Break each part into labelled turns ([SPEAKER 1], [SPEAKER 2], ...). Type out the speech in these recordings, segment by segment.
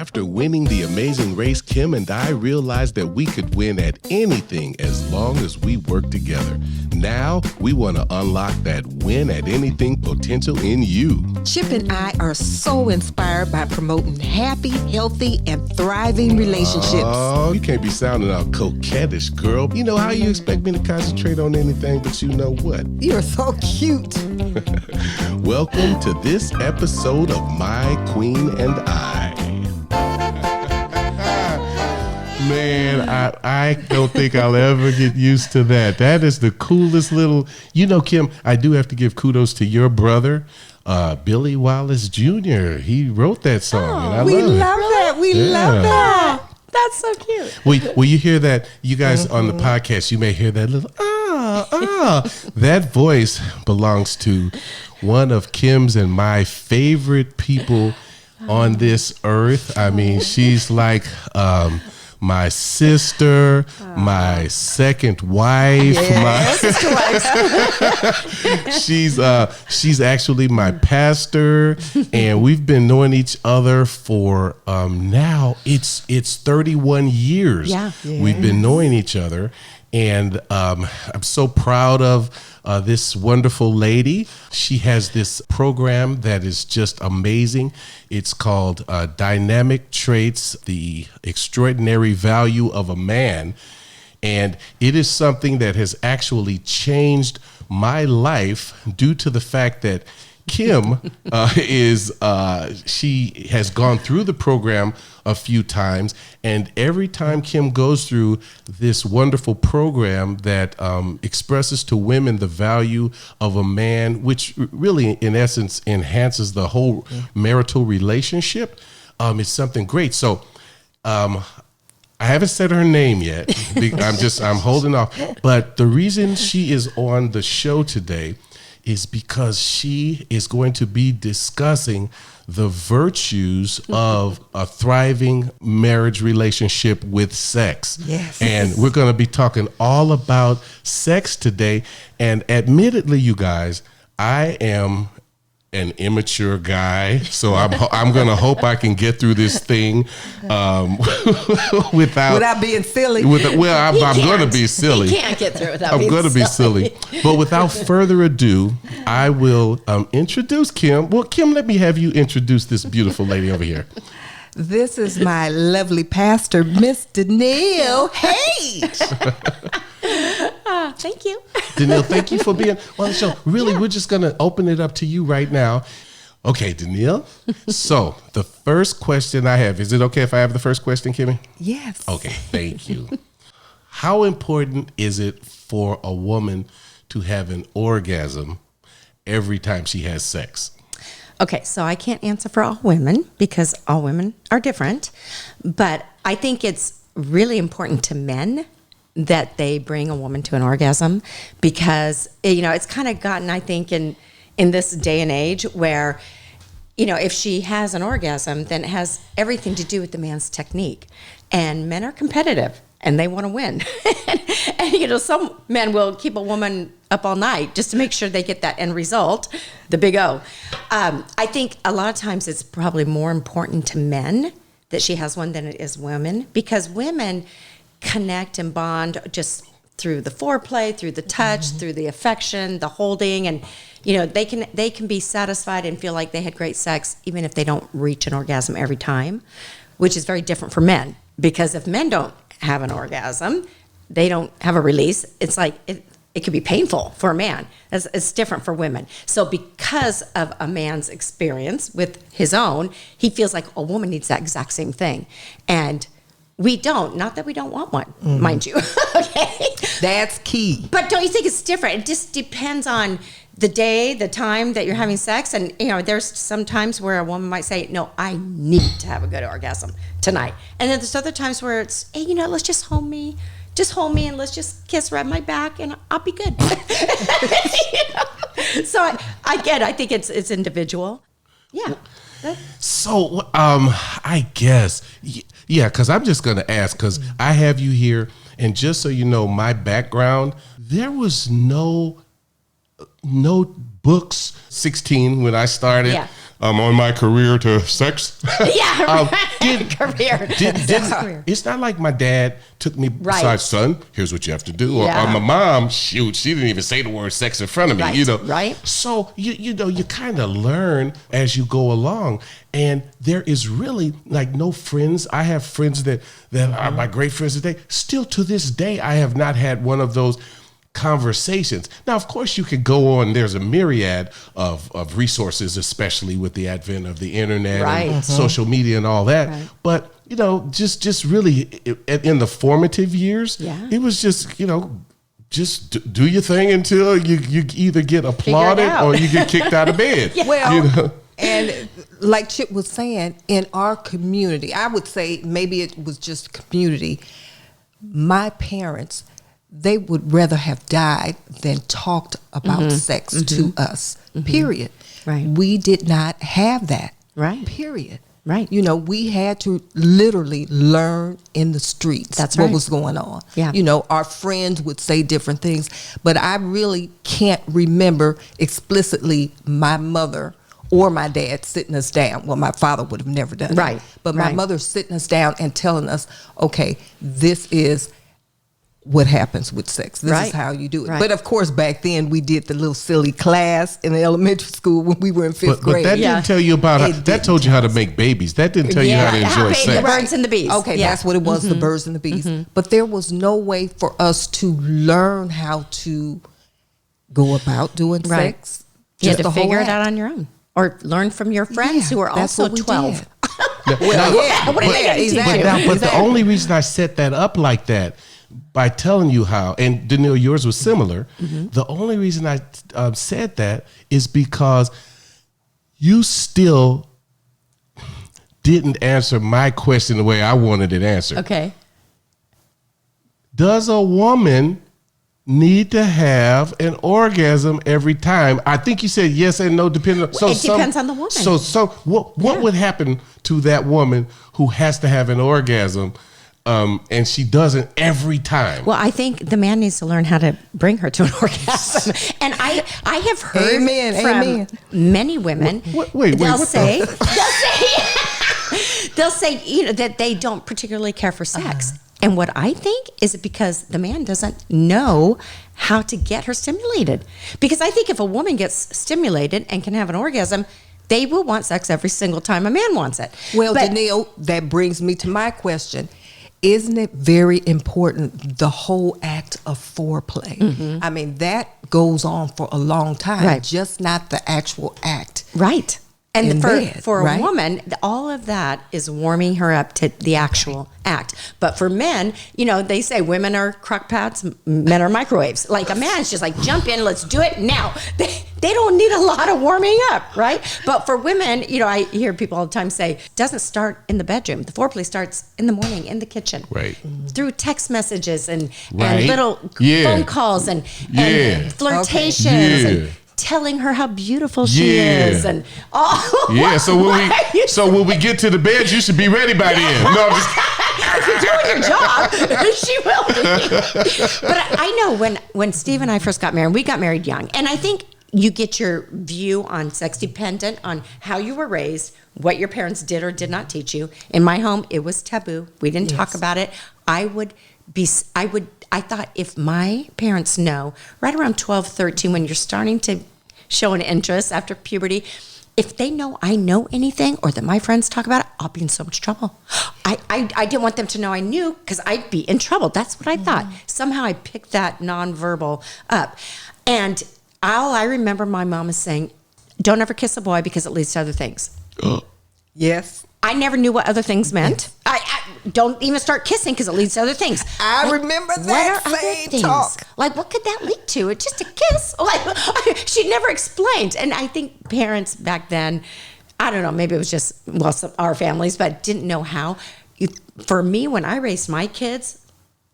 [SPEAKER 1] After winning the amazing race, Kim and I realized that we could win at anything as long as we work together. Now, we want to unlock that win at anything potential in you.
[SPEAKER 2] Chip and I are so inspired by promoting happy, healthy, and thriving relationships.
[SPEAKER 1] Oh, you can't be sounding all coquettish, girl. You know how you expect me to concentrate on anything, but you know what?
[SPEAKER 2] You're so cute.
[SPEAKER 1] Welcome to this episode of My Queen and I. Man, I don't think I'll ever get used to that. That is the coolest little... You know, Kim, I do have to give kudos to your brother, Billy Wallace Jr. He wrote that song. And I
[SPEAKER 2] We
[SPEAKER 1] love
[SPEAKER 2] that. We love that.
[SPEAKER 3] That's so cute.
[SPEAKER 1] Will you hear that? You guys on the podcast, you may hear that little That voice belongs to one of Kim's and my favorite people on this earth. I mean, she's like my sister, my second wife. She's actually my pastor, and we've been knowing each other for now it's 31 years.
[SPEAKER 3] Yeah.
[SPEAKER 1] We've been knowing each other, and I'm so proud of this wonderful lady. She has this program that is just amazing. It's called Dynamic Traits, the Extraordinary Value of a Man. And it is something that has actually changed my life due to the fact that Kim she has gone through the program a few times, and every time Kim goes through this wonderful program that expresses to women the value of a man, which really in essence enhances the whole marital relationship, it's something great. So I haven't said her name yet. I'm holding off. But the reason she is on the show today is because she is going to be discussing the virtues of a thriving marriage relationship with sex.
[SPEAKER 2] Yes.
[SPEAKER 1] And we're going to be talking all about sex today. And admittedly, you guys, I am an immature guy, so I'm going to hope I can get through this thing without
[SPEAKER 2] being silly.
[SPEAKER 1] I'm going to be silly.
[SPEAKER 3] You can't get through it without
[SPEAKER 1] I'm
[SPEAKER 3] being
[SPEAKER 1] going to be silly. But without further ado, I will introduce Kim. Well, Kim, let me have you introduce this beautiful lady over here.
[SPEAKER 2] This is my lovely pastor, Miss Daniel Hage.
[SPEAKER 3] Thank you.
[SPEAKER 1] Danielle, thank you for being on the show. Really, we're just going to open it up to you right now. Okay, Danielle. So the first question I have, is it okay if I have the first question, Kimmy?
[SPEAKER 2] Yes.
[SPEAKER 1] Okay, thank you. How important is it for a woman to have an orgasm every time she has sex?
[SPEAKER 3] Okay, so I can't answer for all women because all women are different, but I think it's really important to men that they bring a woman to an orgasm because, you know, it's kind of gotten, I think, in this day and age where, you know, if she has an orgasm, then it has everything to do with the man's technique. And men are competitive and they want to win. and, you know, some men will keep a woman up all night just to make sure they get that end result, the big O. I think a lot of times it's probably more important to men that she has one than it is women, because women connect and bond just through the foreplay, through the touch, through the affection, the holding, and you know they can be satisfied and feel like they had great sex even if they don't reach an orgasm every time, which is very different for men, because if men don't have an orgasm, they don't have a release. It's like it could be painful for a man. It's different for women. So because of a man's experience with his own, he feels like a woman needs that exact same thing, and we don't. Not that we don't want one, mind you. Okay,
[SPEAKER 2] That's key.
[SPEAKER 3] but don't you think it's different? It just depends on the day, the time that you're having sex, and you know, there's some times where a woman might say, "No, I need to have a good orgasm tonight," and then there's other times where it's, "Hey, you know, let's just hold me, and let's just kiss, rub my back, and I'll be good." You know? So I think it's individual. Yeah.
[SPEAKER 1] So, I guess, yeah, because I'm just going to ask, because I have you here, and just so you know, my background, there was no books, 16 when I started.
[SPEAKER 3] Yeah.
[SPEAKER 1] I'm on my career to sex.
[SPEAKER 3] Yeah, career.
[SPEAKER 1] It's not like my dad took me aside, son, here's what you have to do. Or my mom, shoot, she didn't even say the word sex in front of me, you know.
[SPEAKER 3] Right.
[SPEAKER 1] So, you know, you kind of learn as you go along. And there is really like no friends. I have friends that are my great friends today. Still to this day, I have not had one of those conversations. Now, of course, you could go on. There's a myriad of resources, especially with the advent of the internet and social media and all that. Right. But, you know, just really in the formative years, it was just, you know, just do your thing until you either get applauded or you get kicked out of bed.
[SPEAKER 2] Well,
[SPEAKER 1] you know?
[SPEAKER 2] And like Chip was saying, in our community, I would say maybe it was just community. My parents, they would rather have died than talked about sex to us, period.
[SPEAKER 3] Right.
[SPEAKER 2] We did not have that, period. Right. You know, we had to literally learn in the streets what was going on. Yeah. You know, our friends would say different things, but I really can't remember explicitly my mother or my dad sitting us down. Well, my father would have never done that. But my mother sitting us down and telling us, okay, this is what happens with sex. This is how you do it. But of course, back then we did the little silly class in the elementary school when we were in fifth grade.
[SPEAKER 1] But that didn't tell you about that told you how to make babies. That didn't tell you how to enjoy sex.
[SPEAKER 3] The birds and the bees.
[SPEAKER 2] Okay, that's what it was, the birds and the bees. But there was no way for us to learn how to go about doing sex.
[SPEAKER 3] You had to figure it out on your own. Or learn from your friends who are also 12.
[SPEAKER 1] But the only reason I set that up like that, by telling you how, and Daniel, yours was similar. The only reason I said that is because you still didn't answer my question the way I wanted it answered.
[SPEAKER 3] Okay.
[SPEAKER 1] Does a woman need to have an orgasm every time? I think you said yes and no, depending on.
[SPEAKER 3] It depends on the woman.
[SPEAKER 1] So what would happen to that woman who has to have an orgasm? And she doesn't every time.
[SPEAKER 3] Well, I think the man needs to learn how to bring her to an orgasm. And I have heard from many women. They'll say, you know, that they don't particularly care for sex. And what I think is because the man doesn't know how to get her stimulated. Because I think if a woman gets stimulated and can have an orgasm, they will want sex every single time a man wants it.
[SPEAKER 2] Well, Danielle, that brings me to my question. Isn't it very important, the whole act of foreplay? I mean, that goes on for a long time, just not the actual act.
[SPEAKER 3] Right. And for a woman, all of that is warming her up to the actual act. But for men, you know, they say women are crock pots, men are microwaves. Like a man's just like, jump in, let's do it now. They don't need a lot of warming up, right? But for women, you know, I hear people all the time say, it doesn't start in the bedroom. The foreplay starts in the morning, in the kitchen.
[SPEAKER 1] Right.
[SPEAKER 3] Through text messages and little phone calls and flirtations and telling her how beautiful she is and
[SPEAKER 1] so when we get to the bed, you should be ready by then. No, I'm just
[SPEAKER 3] if you're doing your job, she will be. But I know when Steve and I first got married, we got married young, and I think you get your view on sex dependent on how you were raised, what your parents did or did not teach you. In my home, it was taboo. We didn't talk about it. I thought if my parents know right around 12, 13, when you're starting to show an interest after puberty, if they know I know anything or that my friends talk about it, I'll be in so much trouble. I didn't want them to know I knew because I'd be in trouble. That's what I thought. Somehow I picked that nonverbal up. And all I remember my mom is saying, don't ever kiss a boy because it leads to other things.
[SPEAKER 2] Yes.
[SPEAKER 3] I never knew what other things meant. I don't even start kissing because it leads to other things.
[SPEAKER 2] I remember that same talk.
[SPEAKER 3] Like, what could that lead to? It's just a kiss. Like, she never explained. And I think parents back then, I don't know, maybe it was just, our families, but didn't know how. For me, when I raised my kids,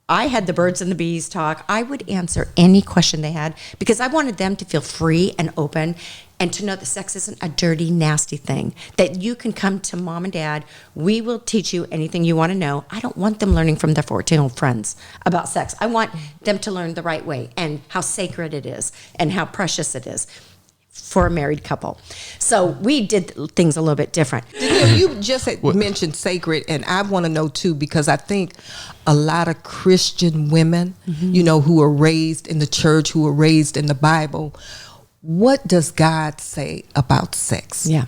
[SPEAKER 3] I had the birds and the bees talk. I would answer any question they had because I wanted them to feel free and open and to know that sex isn't a dirty, nasty thing, that you can come to mom and dad. We will teach you anything you want to know. I don't want them learning from their 14-year-old friends about sex. I want them to learn the right way and how sacred it is and how precious it is. for a married couple. So we did things a little bit different.
[SPEAKER 2] Daniel, you just had mentioned sacred, and I want to know too, because I think a lot of Christian women, you know, who are raised in the church, who are raised in the Bible, what does God say about sex?
[SPEAKER 3] Yeah.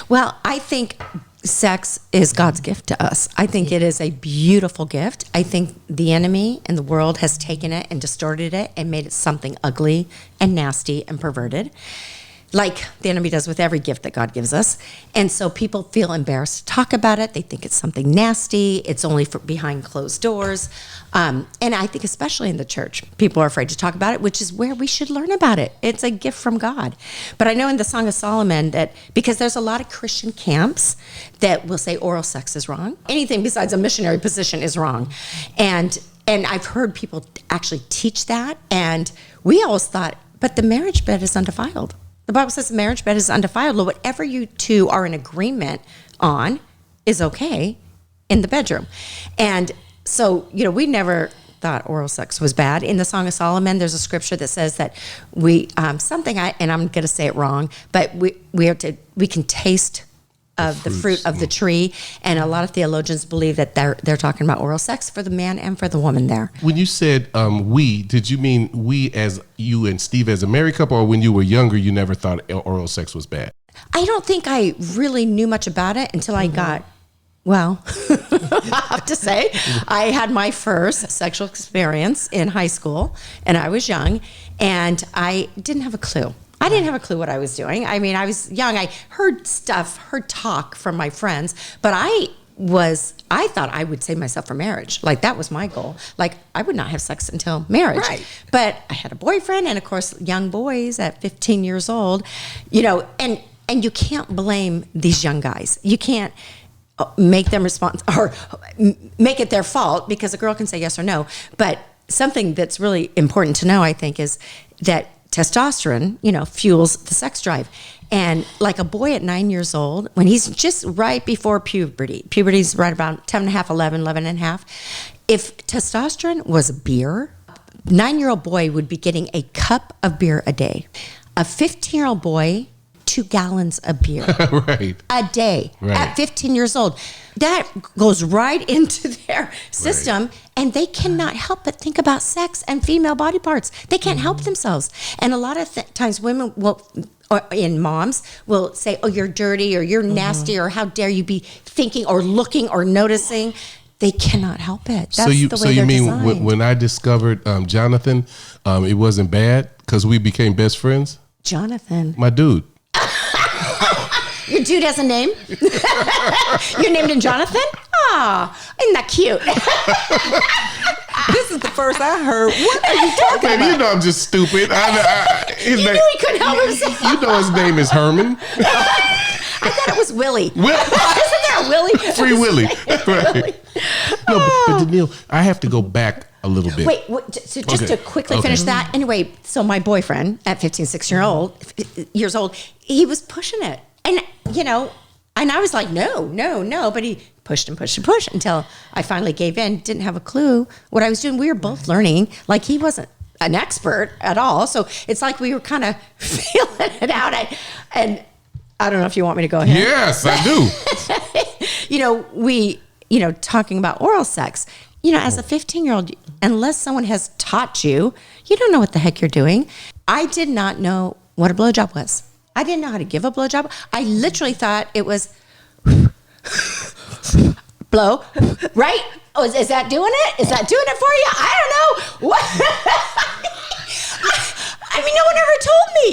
[SPEAKER 3] Well, I think sex is God's gift to us. I think it is a beautiful gift. I think the enemy and the world has taken it and distorted it and made it something ugly and nasty and perverted, like the enemy does with every gift that God gives us. And so people feel embarrassed to talk about it. They think it's something nasty. It's only for behind closed doors. And I think especially in the church, people are afraid to talk about it, which is where we should learn about it. It's a gift from God. But I know in the Song of Solomon that, because there's a lot of Christian camps that will say oral sex is wrong. Anything besides a missionary position is wrong. And I've heard people actually teach that. And we always thought, but the marriage bed is undefiled. The Bible says the marriage bed is undefiled. Whatever you two are in agreement on is okay in the bedroom. And so, you know, we never thought oral sex was bad. In the Song of Solomon, there's a scripture that says that and I'm going to say it wrong, but we can taste of the fruit of the tree, and a lot of theologians believe that they're talking about oral sex for the man and for the woman there.
[SPEAKER 1] When you said we, did you mean we as you and Steve as a married couple, or when you were younger you never thought oral sex was bad?
[SPEAKER 3] I don't think I really knew much about it until I got, well, I have to say, I had my first sexual experience in high school, and I was young, and I didn't have a clue. I didn't have a clue what I was doing. I mean, I was young. I heard talk from my friends, but I thought I would save myself for marriage. Like, that was my goal. Like, I would not have sex until marriage.
[SPEAKER 2] Right.
[SPEAKER 3] But I had a boyfriend, and of course, young boys at 15 years old, you know, and you can't blame these young guys. You can't make them or make it their fault, because a girl can say yes or no. But something that's really important to know, I think, is that testosterone, you know, fuels the sex drive. And like a boy at 9 years old, when he's just right before puberty's right about 10 and a half, 11 and a half. If testosterone was beer, 9-year-old boy would be getting a cup of beer a day. A 15-year-old boy, 2 gallons of beer
[SPEAKER 1] Right.
[SPEAKER 3] a day at 15 years old. That goes right into their system, and they cannot help but think about sex and female body parts. They can't help themselves. And a lot of times women will, and moms will say, oh, you're dirty, or you're nasty, or how dare you be thinking or looking or noticing. They cannot help it. That's the way
[SPEAKER 1] so you
[SPEAKER 3] they're
[SPEAKER 1] mean
[SPEAKER 3] designed.
[SPEAKER 1] when I discovered Jonathan, it wasn't bad because we became best friends?
[SPEAKER 3] Jonathan.
[SPEAKER 1] My dude.
[SPEAKER 3] Your dude has a name? You're named him Jonathan? Ah, isn't that cute?
[SPEAKER 2] This is the first I heard. What are you talking
[SPEAKER 1] Man,
[SPEAKER 2] about?
[SPEAKER 1] you know I'm just stupid.
[SPEAKER 3] You knew he couldn't help himself.
[SPEAKER 1] You know his name is Herman.
[SPEAKER 3] I thought it was Willie. Isn't there a Willie?
[SPEAKER 1] Free Willie. Right. No, but Daniel, I have to go back a little bit.
[SPEAKER 3] Wait, so just to quickly finish that. Anyway, so my boyfriend at 15, 16 years old, he was pushing it. And, you know, and I was like, no. But he pushed until I finally gave in. Didn't have a clue what I was doing. We were both learning. Like, he wasn't an expert at all. So it's like we were kind of feeling it out. And I don't know if you want me to go ahead.
[SPEAKER 1] Yes, I do.
[SPEAKER 3] Talking about oral sex, as a 15-year-old, unless someone has taught you, you don't know what the heck you're doing. I did not know what a blowjob was. I didn't know how to give a blowjob. I literally thought it was blow, right? Oh, is that doing it? Is that doing it for you? I don't know. What? I mean, no one ever told me.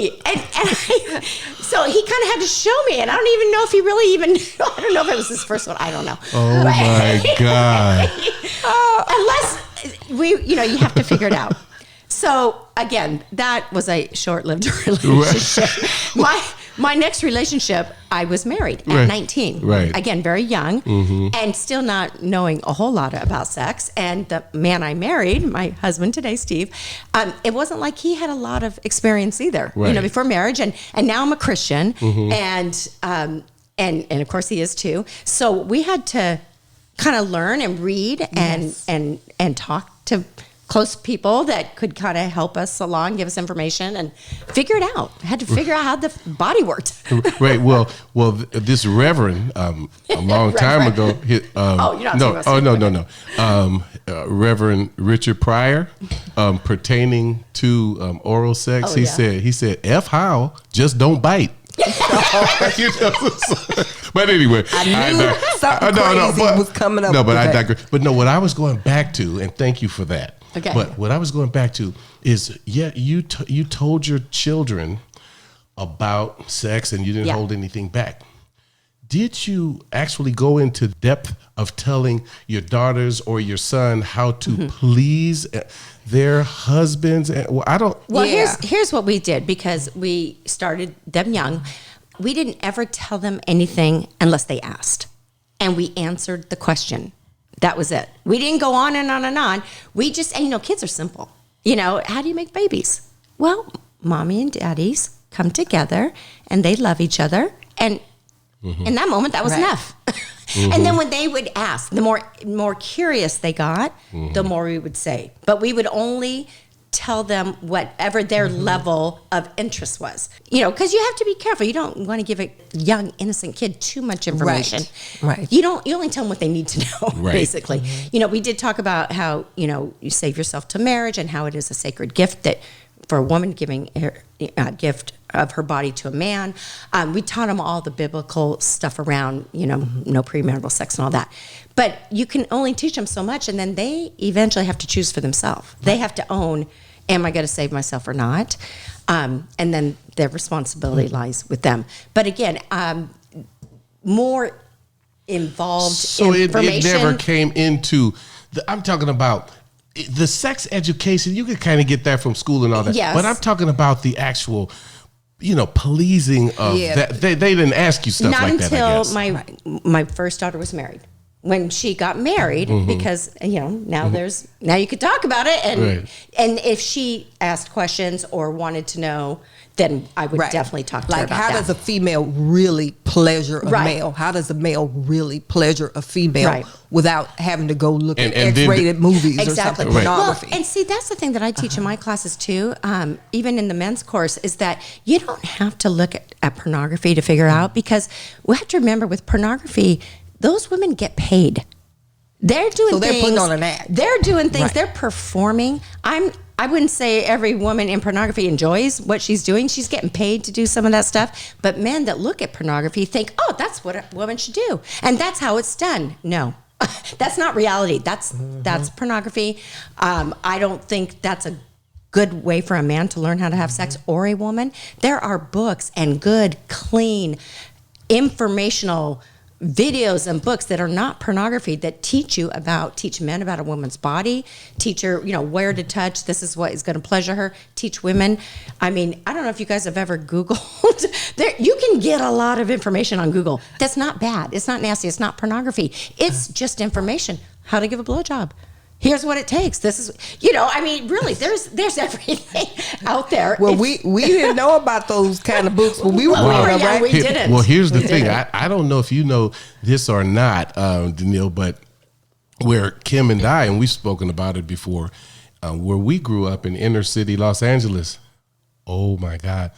[SPEAKER 3] So he kind of had to show me, and I don't even know if he really even knew. I don't know if it was his first one. I don't know.
[SPEAKER 1] Oh, my God.
[SPEAKER 3] Unless you have to figure it out. So again, that was a short-lived relationship. My next relationship, I was married at 19.
[SPEAKER 1] Right.
[SPEAKER 3] Again, very young, and still not knowing a whole lot about sex. And the man I married, my husband today, Steve, it wasn't like he had a lot of experience either.
[SPEAKER 1] Right.
[SPEAKER 3] Before marriage, and now I'm a Christian, and of course he is too. So we had to kind of learn and read and talk to close people that could kind of help us along, give us information, and figure it out. I had to figure out how the body worked.
[SPEAKER 1] Right. Well, this reverend, a long time ago.
[SPEAKER 3] You're not talking about
[SPEAKER 1] Reverend Richard Pryor, pertaining to oral sex, he said, "F how, just don't bite." You know, but anyway,
[SPEAKER 2] I knew something crazy was coming up.
[SPEAKER 1] No, but I digress. But no, what I was going back to, and thank you for that.
[SPEAKER 3] Okay.
[SPEAKER 1] But what I was going back to is, you told your children about sex, and you didn't hold anything back. Did you actually go into depth of telling your daughters or your son how to please their husbands?
[SPEAKER 3] Here's what we did, because we started them young. We didn't ever tell them anything unless they asked, and we answered the question. That was it. We didn't go on and on and on. We just, and kids are simple. How do you make babies? Well, mommy and daddies come together and they love each other, and in that moment, that was enough. And then when they would ask, the more curious they got, the more we would say. But we would only tell them whatever their level of interest was. Because you have to be careful. You don't want to give a young, innocent kid too much information.
[SPEAKER 2] Right.
[SPEAKER 3] You only tell them what they need to know, basically. We did talk about how, you save yourself to marriage, and how it is a sacred gift that for a woman giving a gift of her body to a man. We taught them all the biblical stuff around, no premarital sex and all that. But you can only teach them so much, and then they eventually have to choose for themselves. They have to own, am I going to save myself or not? And then their responsibility lies with them. But again, more involved information.
[SPEAKER 1] So it never came into, I'm talking about the sex education. You could kind of get that from school and all that.
[SPEAKER 3] Yes.
[SPEAKER 1] But I'm talking about the actual, policing of that. They didn't ask you stuff like that, I guess.
[SPEAKER 3] Not until my first daughter was married. When she got married, because now now you could talk about it, and if she asked questions or wanted to know, then I would definitely talk to her about
[SPEAKER 2] how
[SPEAKER 3] that.
[SPEAKER 2] does a female really pleasure a male? How does a male really pleasure a female without having to go look at X-rated movies or something, pornography?
[SPEAKER 3] Well, and see, that's the thing that I teach in my classes too, even in the men's course, is that you don't have to look at pornography to figure out, because we have to remember with pornography, those women get paid. They're doing things.
[SPEAKER 2] So they're putting on an act.
[SPEAKER 3] They're doing things. They're performing. I wouldn't say every woman in pornography enjoys what she's doing. She's getting paid to do some of that stuff. But men that look at pornography think, oh, that's what a woman should do. And that's how it's done. No, that's not reality. That's pornography. I don't think that's a good way for a man to learn how to have sex, or a woman. There are books and good, clean, informational videos and books that are not pornography that teach men about a woman's body, teach her, where to touch. This is what is going to pleasure her. Teach women. I mean, I don't know if you guys have ever Googled. You can get a lot of information on Google. That's not bad. It's not nasty. It's not pornography. It's just information. How to give a blowjob. Here's what it takes. This is, really, there's everything out there.
[SPEAKER 2] Well, we didn't know about those kind of books when we were growing up, right?
[SPEAKER 3] We didn't.
[SPEAKER 1] Well, here's the thing. I don't know if you know this or not, Danielle, but where Kim and I, and we've spoken about it before, where we grew up in inner city Los Angeles, oh my God,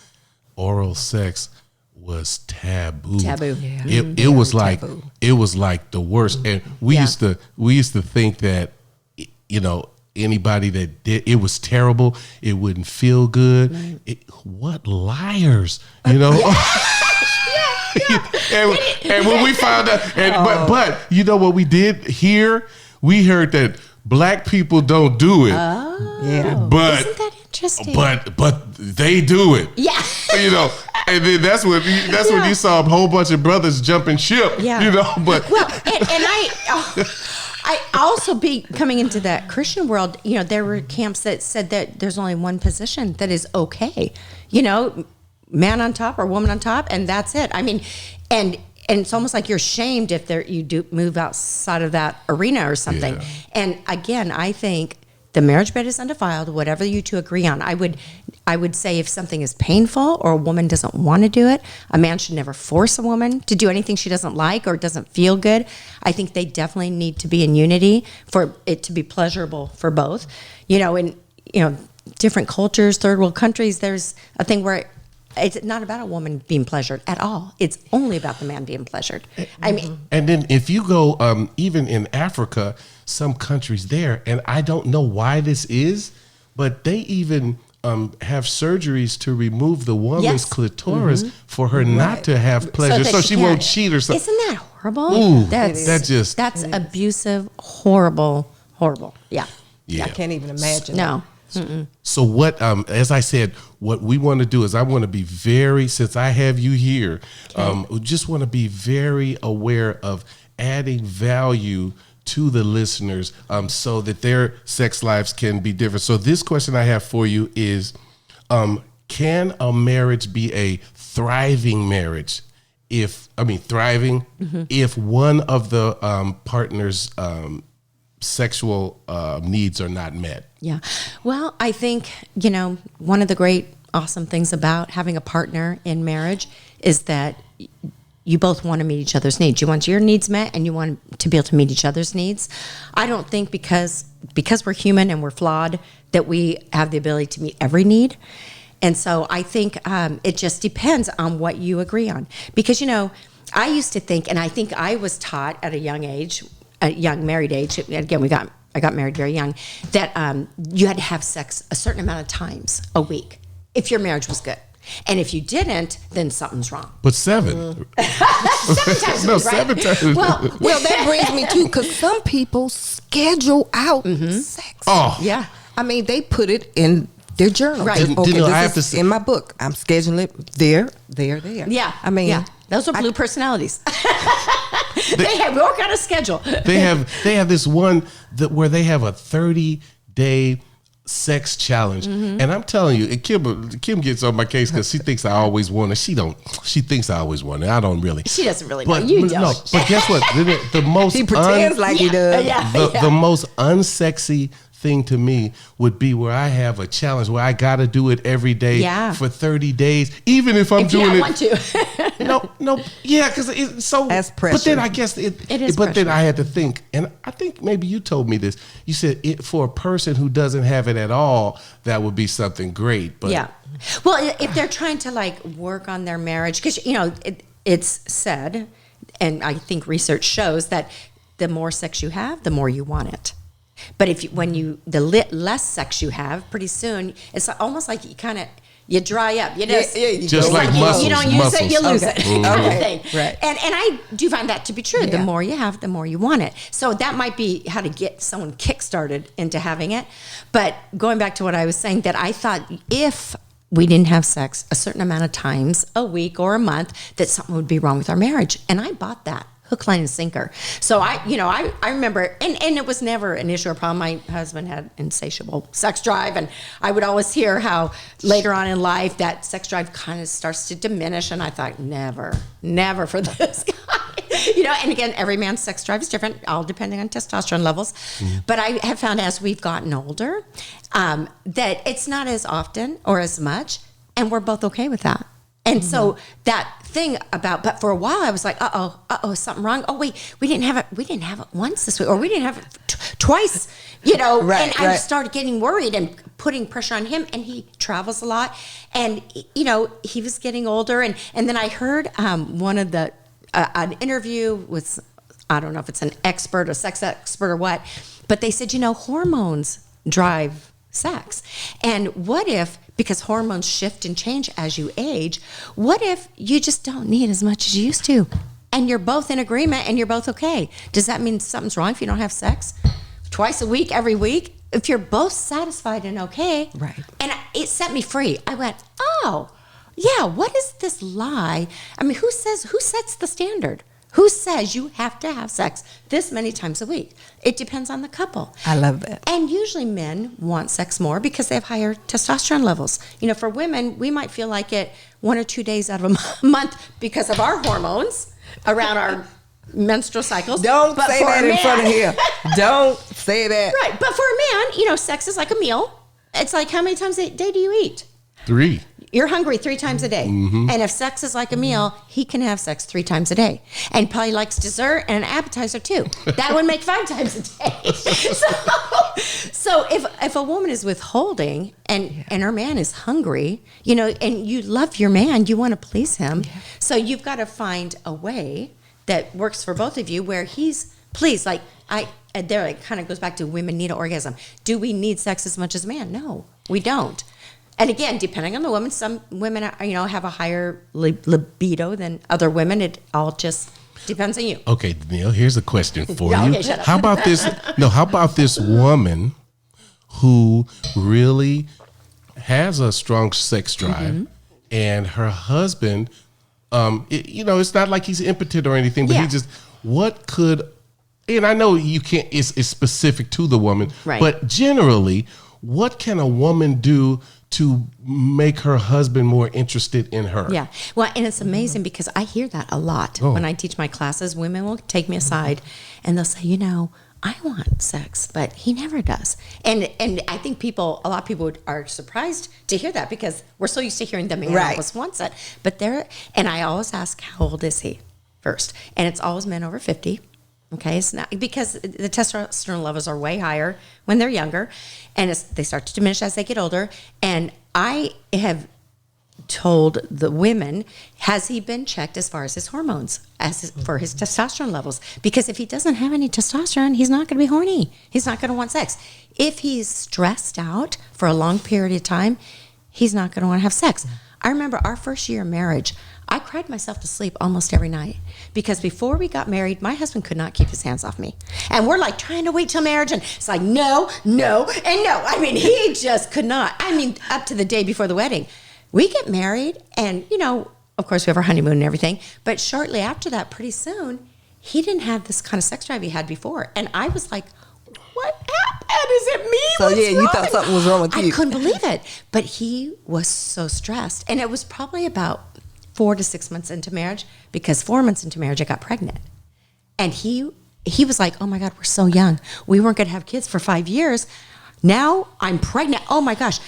[SPEAKER 1] oral sex was taboo.
[SPEAKER 3] Yeah.
[SPEAKER 1] It was like taboo. It was like the worst. And we used to think that, anybody that did it was terrible. It wouldn't feel good. Right. What liars, And when we found out, but you know what we did hear? We heard that black people don't do it.
[SPEAKER 3] Oh,
[SPEAKER 1] yeah. But
[SPEAKER 3] isn't that interesting?
[SPEAKER 1] But they do it.
[SPEAKER 3] Yeah.
[SPEAKER 1] And then that's when you saw a whole bunch of brothers jumping ship.
[SPEAKER 3] Yeah.
[SPEAKER 1] But
[SPEAKER 3] I also coming into that Christian world, there were camps that said that there's only one position that is okay. Man on top or woman on top, and that's it. I mean, and it's almost like you're shamed if you do move outside of that arena or something. Yeah. And again, I think the marriage bed is undefiled, whatever you two agree on. I would say if something is painful or a woman doesn't want to do it, a man should never force a woman to do anything she doesn't like or doesn't feel good. I think they definitely need to be in unity for it to be pleasurable for both. In different cultures, third world countries, there's a thing where it's not about a woman being pleasured at all. It's only about the man being pleasured. I mean,
[SPEAKER 1] and then if you go even in Africa, some countries there, and I don't know why this is, but they even have surgeries to remove the woman's clitoris for her not to have pleasure, so she won't cheat or something.
[SPEAKER 3] Isn't that horrible?
[SPEAKER 1] Ooh,
[SPEAKER 3] that's abusive, horrible. Yeah.
[SPEAKER 2] I can't even imagine.
[SPEAKER 3] No.
[SPEAKER 1] So what, as I said, what we want to do is I want to be since I have you here, we just want to be very aware of adding value to the listeners so that their sex lives can be different. So this question I have for you is, can a marriage be a thriving marriage if one of the partner's sexual needs are not met?
[SPEAKER 3] Yeah. Well, I think, one of the great awesome things about having a partner in marriage is that you both want to meet each other's needs. You want your needs met and you want to be able to meet each other's needs. I don't think because we're human and we're flawed that we have the ability to meet every need. And so I think it just depends on what you agree on. Because, I used to think, and I think I was taught at a young married age, again, I got married very young, that you had to have sex a certain amount of times a week if your marriage was good. And if you didn't, then something's wrong.
[SPEAKER 1] But 7.
[SPEAKER 3] 7 times a week, right?
[SPEAKER 1] 7 times.
[SPEAKER 2] Well, that brings me to, because some people schedule out sex.
[SPEAKER 1] Oh.
[SPEAKER 3] Yeah.
[SPEAKER 2] I mean, they put it in their journal.
[SPEAKER 3] Right.
[SPEAKER 2] This is in my book. I'm scheduling it there.
[SPEAKER 3] Yeah.
[SPEAKER 2] I mean,
[SPEAKER 3] those are blue personalities. They work on a schedule.
[SPEAKER 1] They have this one where they have a 30-day sex challenge, and I'm telling you, Kim gets on my case because she thinks I always want it. She thinks I always want it. I don't really.
[SPEAKER 3] She doesn't really know. You don't.
[SPEAKER 1] No, but guess what? The most
[SPEAKER 2] he pretends like he does.
[SPEAKER 1] The most unsexy thing to me would be where I have a challenge where I got to do it every day for 30 days, even if I'm doing it.
[SPEAKER 3] I want to.
[SPEAKER 1] no, yeah, because it's so.
[SPEAKER 2] That's pressure.
[SPEAKER 1] But then I guess it is. But
[SPEAKER 3] pressure.
[SPEAKER 1] then I had to think, and I think maybe you told me this. You said for a person who doesn't have it at all, that would be something great. But
[SPEAKER 3] yeah, well, if they're trying to work on their marriage, because it's said, and I think research shows that the more sex you have, the more you want it. But the less sex you have, pretty soon it's almost like you dry up. You
[SPEAKER 1] just like muscles.
[SPEAKER 3] You don't use it, you lose it. Kind of thing.
[SPEAKER 2] Right.
[SPEAKER 3] And I do find that to be true. The more you have, the more you want it. So that might be how to get someone kickstarted into having it. But going back to what I was saying, that I thought if we didn't have sex a certain amount of times a week or a month, that something would be wrong with our marriage. And I bought that. Hook, line, and sinker. So I remember, and it was never an issue or problem. My husband had insatiable sex drive, and I would always hear how later on in life that sex drive kind of starts to diminish. And I thought, never for this guy. And again, every man's sex drive is different, all depending on testosterone levels. But I have found as we've gotten older, that it's not as often or as much, and we're both okay with that. And so that thing but for a while I was like, is something wrong? Oh wait, we didn't have it once this week, or we didn't have it twice,
[SPEAKER 2] Right,
[SPEAKER 3] and I started getting worried and putting pressure on him, and he travels a lot, and he was getting older, and then I heard one of the an interview with, I don't know if it's an expert or sex expert or what, but they said, hormones drive sex. And what if, because hormones shift and change as you age, what if you just don't need as much as you used to, and you're both in agreement and you're both okay? Does that mean something's wrong if you don't have sex twice a week, every week? If you're both satisfied and okay.
[SPEAKER 2] Right.
[SPEAKER 3] And it set me free. I went, oh, yeah, what is this lie? I mean, who sets the standard? Who says you have to have sex this many times a week? It depends on the couple.
[SPEAKER 2] I love that.
[SPEAKER 3] And usually men want sex more because they have higher testosterone levels. For women, we might feel like it 1 or 2 days out of a month because of our hormones around our menstrual cycles.
[SPEAKER 2] Don't say that in front of him. Don't say that.
[SPEAKER 3] Right. But for a man, sex is like a meal. It's like, how many times a day do you eat?
[SPEAKER 1] 3.
[SPEAKER 3] You're hungry 3 times a day. Mm-hmm. And if sex is like a meal, he can have sex 3 times a day. And probably likes dessert and an appetizer too. That would make 5 times a day. So if a woman is withholding and her man is hungry, and you love your man, you want to please him. Yeah. So you've got to find a way that works for both of you where he's pleased. Like there it kind of goes back to women need an orgasm. Do we need sex as much as man? No, we don't. And again, depending on the woman, some women, have a higher libido than other women. It all just depends on you.
[SPEAKER 1] Okay, Neil, here's a question for you.
[SPEAKER 3] Okay, shut up.
[SPEAKER 1] How about this? How about this woman who really has a strong sex drive, and her husband, it's not like he's impotent or anything, but he just, and I know you can't, it's specific to the woman,
[SPEAKER 3] right.
[SPEAKER 1] But generally, what can a woman do to make her husband more interested in her?
[SPEAKER 3] Yeah. Well, and it's amazing because I hear that a lot when I teach my classes. Women will take me aside and they'll say, I want sex, but he never does. And I think a lot of people are surprised to hear that because we're so used to hearing the man always wants it. But and I always ask, how old is he first? And it's always men over 50. Okay, it's not because the testosterone levels are way higher when they're younger, and they start to diminish as they get older. And I have told the women, has he been checked as far as his hormones, for his testosterone levels? Because if he doesn't have any testosterone, he's not going to be horny. He's not going to want sex. If he's stressed out for a long period of time, he's not going to want to have sex. I remember our first year of marriage, I cried myself to sleep almost every night because before we got married, my husband could not keep his hands off me. And we're like trying to wait till marriage, and it's like, no, and no. I mean, he just could not. I mean, up to the day before the wedding. We get married, and, of course, we have our honeymoon and everything. But shortly after that, pretty soon, he didn't have this kind of sex drive he had before. And I was like, what happened? Is it me?
[SPEAKER 2] So, you thought something was wrong with you.
[SPEAKER 3] I couldn't believe it. But he was so stressed. And it was probably about 4 to 6 months into marriage, because 4 months into marriage, I got pregnant. And he was like, oh my God, we're so young. We weren't going to have kids for 5 years. Now I'm pregnant. Oh my gosh.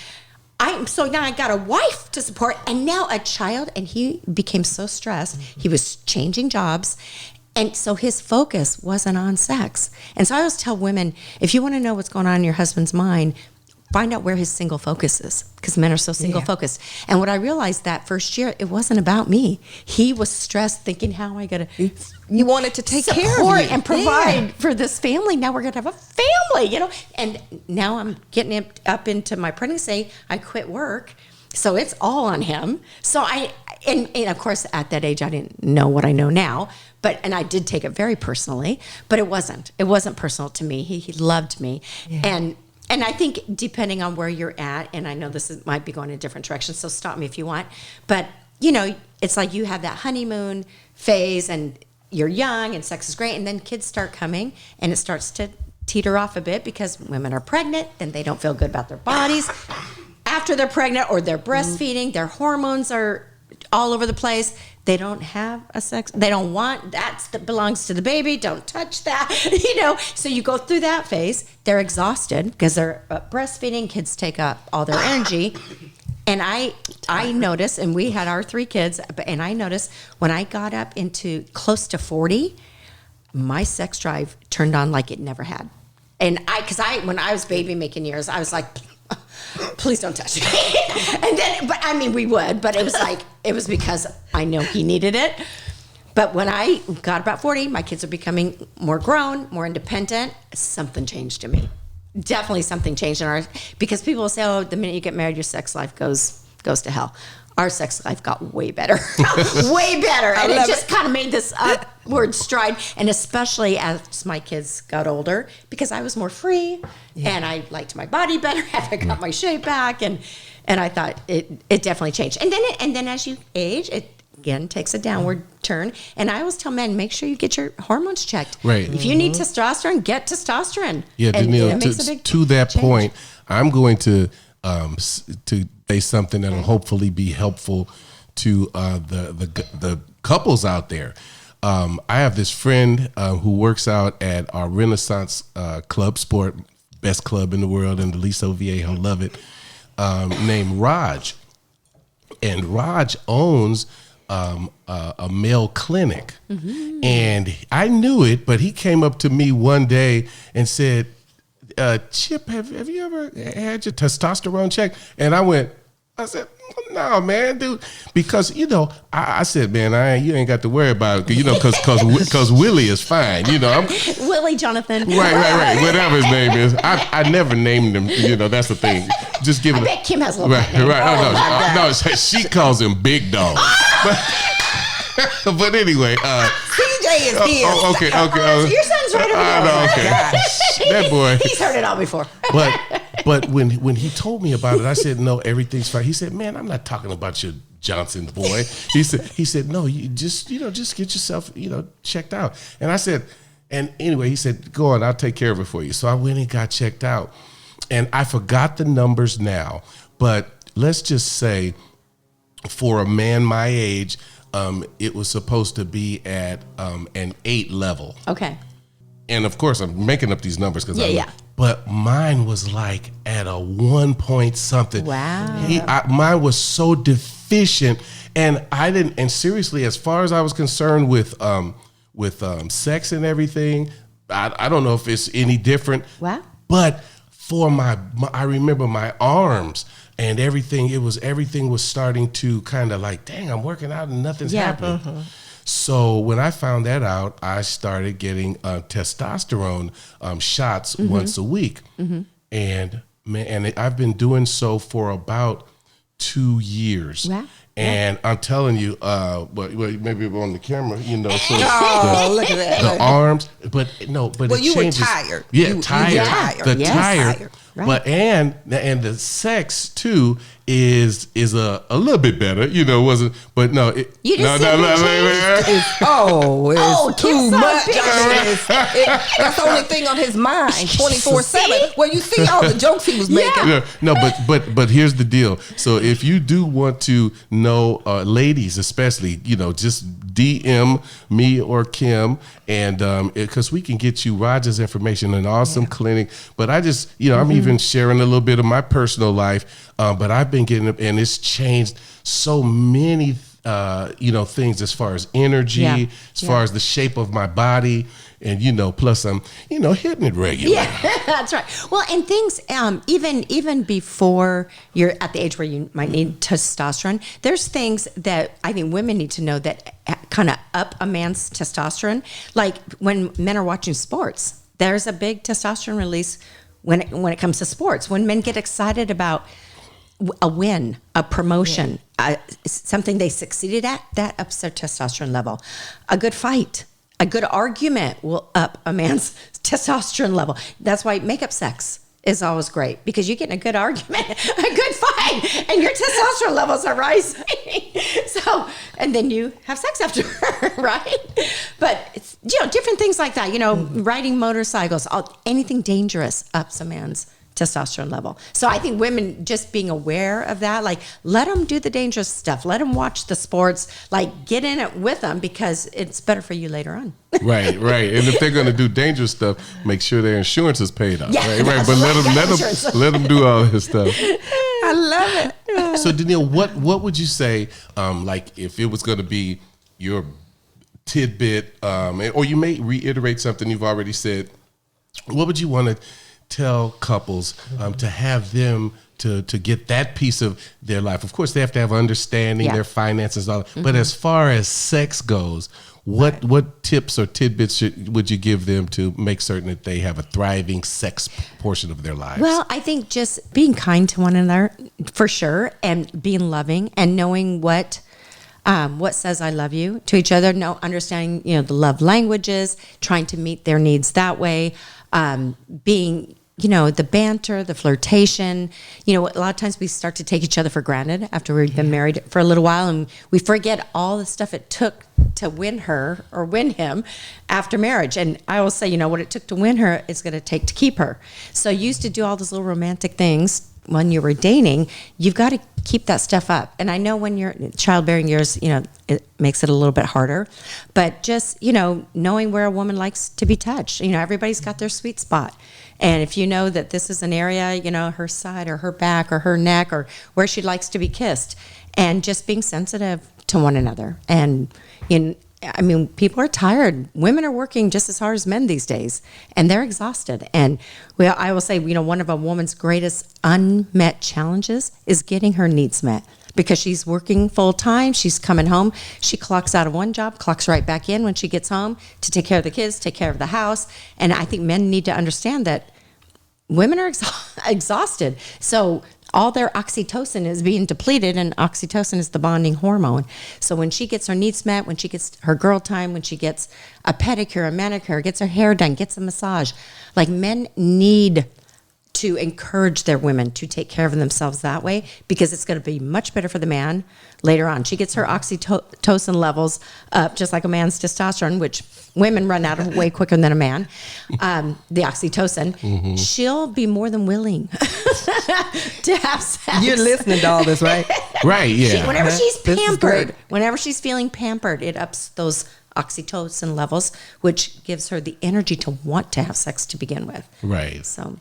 [SPEAKER 3] Now I got a wife to support and now a child. And he became so stressed. He was changing jobs. And so his focus wasn't on sex. And so I always tell women, if you want to know what's going on in your husband's mind, find out where his single focus is, because men are so single focused. And what I realized that first year, it wasn't about me. He was stressed, thinking, how am I going to
[SPEAKER 2] you wanted to take care of you
[SPEAKER 3] and provide for this family? Now we're going to have a family, And now I'm getting up into my pregnancy. I quit work, so it's all on him. So and of course at that age I didn't know what I know now, and I did take it very personally. But it wasn't personal to me. He loved me, And I think depending on where you're at, and I know might be going in a different direction, so stop me if you want. But, it's like you have that honeymoon phase and you're young and sex is great. And then kids start coming and it starts to teeter off a bit because women are pregnant and they don't feel good about their bodies after they're pregnant, or they're breastfeeding. Their hormones are all over the place. They don't have a sex. They don't want that belongs to the baby. Don't touch that. So you go through that phase. They're exhausted because they're breastfeeding. Kids take up all their energy. And I noticed, and we had our 3 kids, and I noticed when I got up into close to 40, my sex drive turned on like it never had. And when I was baby making years, I was like, please don't touch me. And then, we would, but it was because I know he needed it. But when I got about 40, my kids are becoming more grown, more independent. Something changed in me. Definitely something changed in ours, because people will say, oh, the minute you get married, your sex life goes to hell. Our sex life got way better, way better. And it just kind of made this upward stride. And especially as my kids got older, because I was more free and I liked my body better after I got my shape back. And I thought it definitely changed. And then as you age, it again takes a downward turn. And I always tell men, make sure you get your hormones checked.
[SPEAKER 1] Right.
[SPEAKER 3] If you need testosterone, get testosterone.
[SPEAKER 1] Yeah, Daniel, to that change. Point, I'm going to say something that'll hopefully be helpful to the couples out there. I have this friend who works out at our Renaissance Club Sport, best club in the world in the Lisa OVA. I love it. Named Raj, and Raj owns a male clinic, and I knew it, but he came up to me one day and said, Chip, have you ever had your testosterone checked? And I said, no, man, dude, because I said, man, you ain't got to worry about it, because Willie is fine, I'm
[SPEAKER 3] Willie Jonathan,
[SPEAKER 1] right, whatever his name is. I never named him, that's the thing. Just give it.
[SPEAKER 3] I bet Kim has a little
[SPEAKER 1] right. Oh, no, she calls him Big Dog. But anyway,
[SPEAKER 2] CJ is here.
[SPEAKER 1] Okay.
[SPEAKER 3] Your son's right over there.
[SPEAKER 1] Okay. That boy.
[SPEAKER 3] He's heard it all before.
[SPEAKER 1] But when he told me about it, I said, no, everything's fine. He said, man, I'm not talking about your Johnson boy. He said, no, you just get yourself, checked out. And I said, and anyway, he said, go on, I'll take care of it for you. So I went and got checked out, and I forgot the numbers now, but let's just say for a man my age, it was supposed to be at an 8 level.
[SPEAKER 3] Okay.
[SPEAKER 1] And of course, I'm making up these numbers because but mine was like at a 1 point something.
[SPEAKER 3] Wow.
[SPEAKER 1] Mine was so deficient, and I didn't. And seriously, as far as I was concerned with sex and everything, I don't know if it's any different.
[SPEAKER 3] Wow.
[SPEAKER 1] But for I remember my arms and everything. Everything was starting to kind of like, dang, I'm working out and nothing's happening. So when I found that out, I started getting testosterone shots once a week, and I've been doing so for about 2 years.
[SPEAKER 3] Wow.
[SPEAKER 1] And I'm telling you, maybe on the camera, so
[SPEAKER 2] look at that.
[SPEAKER 1] The arms, but
[SPEAKER 2] well,
[SPEAKER 1] it
[SPEAKER 2] you
[SPEAKER 1] changes.
[SPEAKER 2] were tired.
[SPEAKER 1] Yeah,
[SPEAKER 2] You were
[SPEAKER 1] tired. The tired.
[SPEAKER 3] Right.
[SPEAKER 1] But and the sex too is a little bit better, wasn't, but no,
[SPEAKER 3] You just
[SPEAKER 2] it's too
[SPEAKER 3] Kim's
[SPEAKER 2] much.
[SPEAKER 3] so
[SPEAKER 2] That's the only thing on his mind, 24/7. Well, you see all the jokes he was making.
[SPEAKER 1] No, but here's the deal. So if you do want to know, ladies especially, just DM me or Kim, and because we can get you Roger's information, an awesome clinic. But I just, I'm even sharing a little bit of my personal life. But I've been getting up, and it's changed so many, things as far as energy, as far as the shape of my body, and plus I'm, hitting it regularly.
[SPEAKER 3] Yeah, that's right. Well, and things, even before you're at the age where you might need testosterone, there's things that I think women need to know that kind of up a man's testosterone. Like when men are watching sports, there's a big testosterone release when it comes to sports. When men get excited about a win, a promotion, something they succeeded at, that ups their testosterone level. A good fight, a good argument will up a man's testosterone level. That's why makeup sex is always great, because you get in a good argument, a good fight, and your testosterone levels are rising. So, and then you have sex after, right? But it's, different things like that, riding motorcycles, anything dangerous ups a man's testosterone level. So I think women just being aware of that, like let them do the dangerous stuff, let them watch the sports, like get in it with them, because it's better for you later on. Right.
[SPEAKER 1] And if they're going to do dangerous stuff, make sure their insurance is paid off.
[SPEAKER 3] Yeah,
[SPEAKER 1] right. But let them do all this stuff.
[SPEAKER 2] I love it.
[SPEAKER 1] So Daniel, what would you say, like if it was going to be your tidbit, or you may reiterate something you've already said, what would you want to tell couples to have them to get that piece of their life? Of course, they have to have understanding, their finances, all that. But as far as sex goes, what tips or tidbits would you give them to make certain that they have a thriving sex portion of their lives?
[SPEAKER 3] Well, I think just being kind to one another, for sure, and being loving, and knowing what says I love you to each other, understanding, the love languages, trying to meet their needs that way, being, the banter, the flirtation. A lot of times we start to take each other for granted after we've been married for a little while, and we forget all the stuff it took to win her or win him after marriage. And I always say, what it took to win her is going to take to keep her. So you used to do all those little romantic things when you were dating. You've got to keep that stuff up. And I know when you're childbearing years, it makes it a little bit harder. But just, knowing where a woman likes to be touched. Everybody's got their sweet spot. And if you know that this is an area, her side or her back or her neck or where she likes to be kissed, and just being sensitive to one another. And people are tired. Women are working just as hard as men these days, and they're exhausted. And I will say, one of a woman's greatest unmet challenges is getting her needs met, because she's working full time. She's coming home. She clocks out of one job, clocks right back in when she gets home to take care of the kids, take care of the house. And I think men need to understand that women are exhausted. So all their oxytocin is being depleted, and oxytocin is the bonding hormone. So when she gets her needs met, when she gets her girl time, when she gets a pedicure, a manicure, gets her hair done, gets a massage, like, men need to encourage their women to take care of themselves that way, because it's going to be much better for the man later on. She gets her oxytocin levels up just like a man's testosterone, which women run out of way quicker than a man, the oxytocin. Mm-hmm. She'll be more than willing to have sex.
[SPEAKER 2] You're listening to all this, right?
[SPEAKER 1] Right, yeah.
[SPEAKER 3] Whenever she's pampered, whenever she's feeling pampered, it ups those oxytocin levels, which gives her the energy to want to have sex to begin with.
[SPEAKER 1] Right.
[SPEAKER 3] So...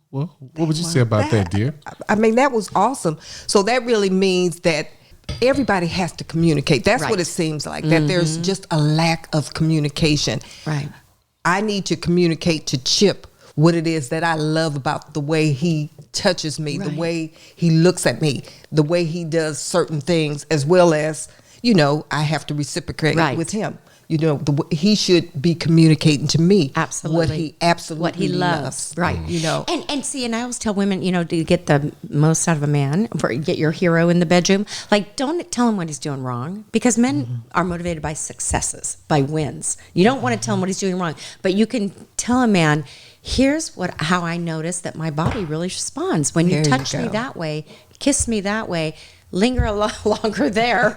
[SPEAKER 1] Well, what would you say about that, dear?
[SPEAKER 2] That was awesome. So that really means that everybody has to communicate. That's right. What it seems like, that there's just a lack of communication.
[SPEAKER 3] Right.
[SPEAKER 2] I need to communicate to Chip what it is that I love about the way he touches me, right, the way he looks at me, the way he does certain things, as well as, I have to reciprocate
[SPEAKER 3] right
[SPEAKER 2] with him. He should be communicating to me
[SPEAKER 3] absolutely
[SPEAKER 2] what he loves.
[SPEAKER 3] Right. And I always tell women, to get the most out of a man, or get your hero in the bedroom, like, don't tell him what he's doing wrong, because men are motivated by successes, by wins. You don't want to tell him what he's doing wrong, but you can tell a man, here's how I notice that my body really responds when you touch me that way, kiss me that way. Linger a lot longer over there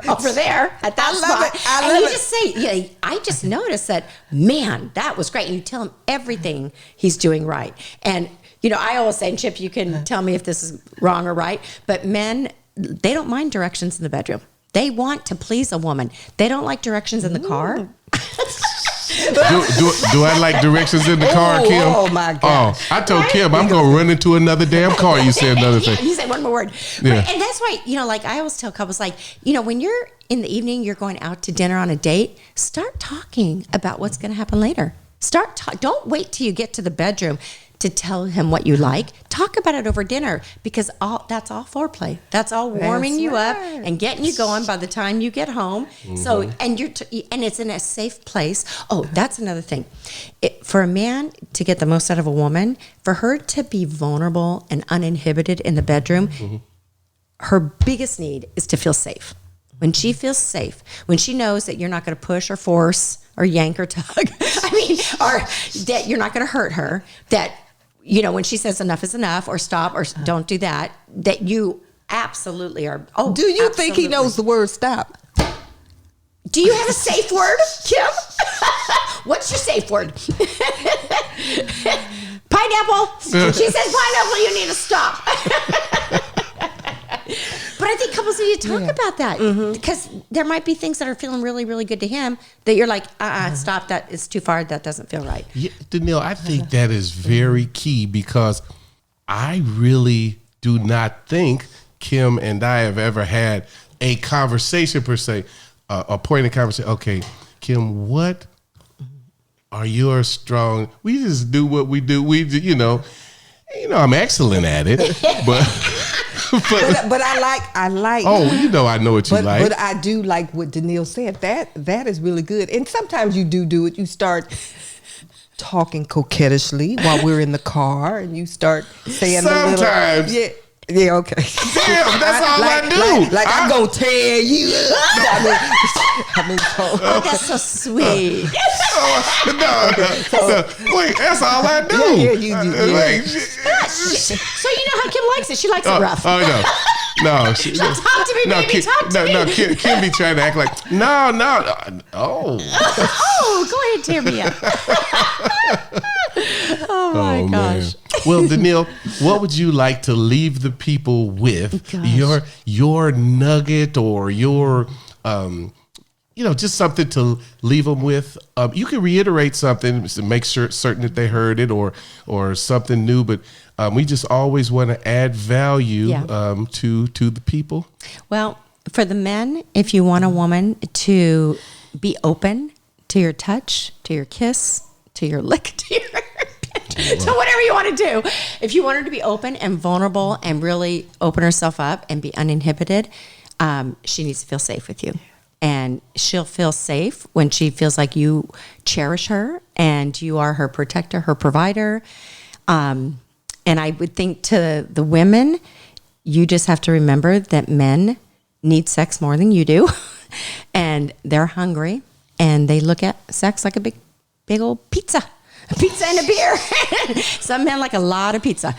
[SPEAKER 3] at that spot. I love it. Just say, I just noticed that, man, that was great. And you tell him everything he's doing right. And, I always say, and Chip, you can tell me if this is wrong or right, but men, they don't mind directions in the bedroom. They want to please a woman. They don't like directions in the car.
[SPEAKER 1] Do I like directions in the car, Kim?
[SPEAKER 2] Oh my God!
[SPEAKER 1] Oh, I told Kim I'm gonna run into another damn car. You said another thing.
[SPEAKER 3] You said one more word. Yeah. Right, and that's why, I always tell couples, when you're in the evening, you're going out to dinner on a date, start talking about what's going to happen later. Don't wait till you get to the bedroom to tell him what you like. Talk about it over dinner, because that's all foreplay. That's all warming you up and getting you going by the time you get home. Mm-hmm. So, and it's in a safe place. Oh, that's another thing. For a man to get the most out of a woman, for her to be vulnerable and uninhibited in the bedroom, her biggest need is to feel safe. When she feels safe, when she knows that you're not going to push or force or yank or tug, or that you're not going to hurt her, that, when she says enough is enough, or stop, or don't do that, that you absolutely are. Oh,
[SPEAKER 2] do you think he knows the word stop?
[SPEAKER 3] Do you have a safe word, Kim? What's your safe word? Pineapple. She says pineapple, you need to stop. But I think couples need to talk about that, because there might be things that are feeling really, really good to him that you're like, stop, that is too far, that doesn't feel right.
[SPEAKER 1] Yeah, Danielle, I think that is very key, because I really do not think Kim and I have ever had a conversation per se, a point of conversation. Okay, Kim, what are your strong? We just do what we do. I'm excellent at it, but I like. Oh, I know what you like.
[SPEAKER 2] But I do like what Danielle said. That is really good. And sometimes you do it. You start talking coquettishly while we're in the car, and you start saying
[SPEAKER 1] sometimes.
[SPEAKER 2] Yeah, okay.
[SPEAKER 1] Damn, that's all I do.
[SPEAKER 2] I'm going to tear you up.
[SPEAKER 3] That's so sweet.
[SPEAKER 1] Wait, that's all I do.
[SPEAKER 2] Yeah.
[SPEAKER 3] So you know how Kim likes it. She likes it rough.
[SPEAKER 1] Oh, no. No,
[SPEAKER 3] Talk to me, baby. Talk to me.
[SPEAKER 1] No, Kim be trying to act like, no. Oh,
[SPEAKER 3] go ahead, tear me up. Oh my gosh.
[SPEAKER 1] Man. Well, Daniel, what would you like to leave the people with?
[SPEAKER 3] Gosh.
[SPEAKER 1] Your nugget or your just something to leave them with. You can reiterate something to make certain that they heard it or something new, but we just always want to add value to the people.
[SPEAKER 3] Well, for the men, if you want a woman to be open to your touch, to your kiss, to your lick, to whatever you want to do. If you want her to be open and vulnerable and really open herself up and be uninhibited, she needs to feel safe with you. And she'll feel safe when she feels like you cherish her and you are her protector, her provider. And I would think to the women, you just have to remember that men need sex more than you do. And they're hungry. And they look at sex like a big old pizza. A pizza and a beer. Some men like a lot of pizza.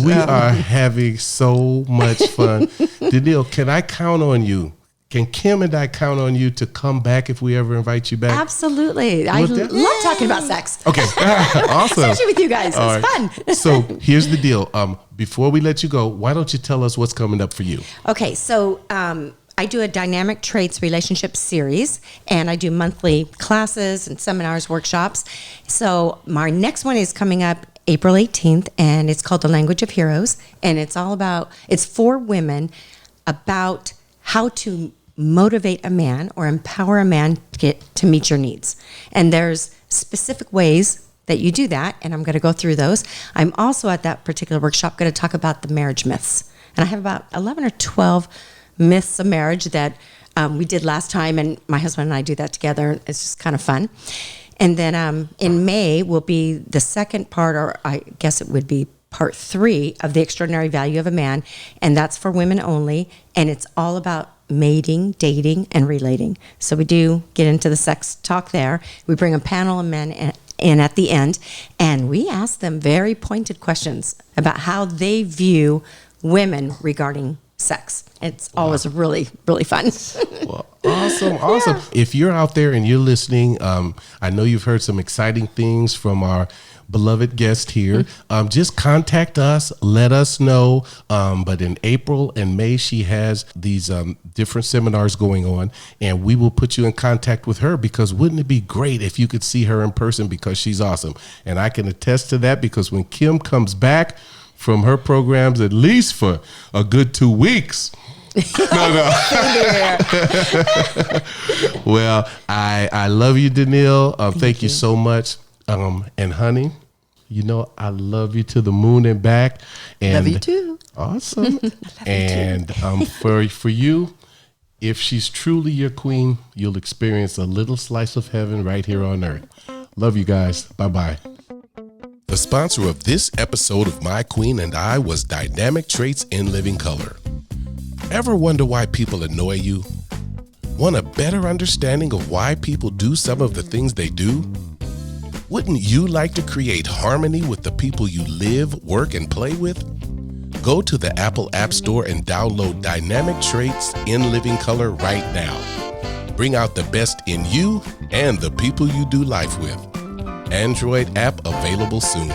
[SPEAKER 1] We are having so much fun. Daniel, can I count on you? Can Kim and I count on you to come back if we ever invite you back?
[SPEAKER 3] Absolutely. I love talking about sex.
[SPEAKER 1] Okay. Awesome.
[SPEAKER 3] Especially with you guys. It's fun.
[SPEAKER 1] So here's the deal. Before we let you go, why don't you tell us what's coming up for you?
[SPEAKER 3] Okay. So, I do a dynamic traits relationship series, and I do monthly classes and seminars, workshops. So my next one is coming up April 18th, and it's called The Language of Heroes. And it's for women about how to motivate a man or empower a man to meet your needs. And there's specific ways that you do that, and I'm going to go through those. I'm also at that particular workshop going to talk about the marriage myths. And I have about 11 or 12 myths of marriage that we did last time, and my husband and I do that together. It's just kind of fun. And then in May will be the second part, or I guess it would be part 3 of The Extraordinary Value of a Man, and that's for women only, and it's all about mating, dating, and relating. So we do get into the sex talk there. We bring a panel of men in at the end, and we ask them very pointed questions about how they view women regarding sex. It's always really, really fun.
[SPEAKER 1] Well, awesome. Yeah. If you're out there and you're listening, I know you've heard some exciting things from our beloved guest here. Just contact us, let us know. But in April and May, she has these different seminars going on, and we will put you in contact with her, because wouldn't it be great if you could see her in person, because she's awesome. And I can attest to that, because when Kim comes back from her programs, at least for a good 2 weeks. No. Well, I love you, Daniel. Thank you so much. And honey, I love you to the moon and back. And
[SPEAKER 2] love you too.
[SPEAKER 1] Awesome. And for you, if she's truly your queen, you'll experience a little slice of heaven right here on earth. Love you guys. Bye-bye. The sponsor of this episode of My Queen and I was Dynamic Traits in Living Color. Ever wonder why people annoy you? Want a better understanding of why people do some of the things they do? Wouldn't you like to create harmony with the people you live, work, and play with? Go to the Apple App Store and download Dynamic Traits in Living Color right now. Bring out the best in you and the people you do life with. Android app available soon.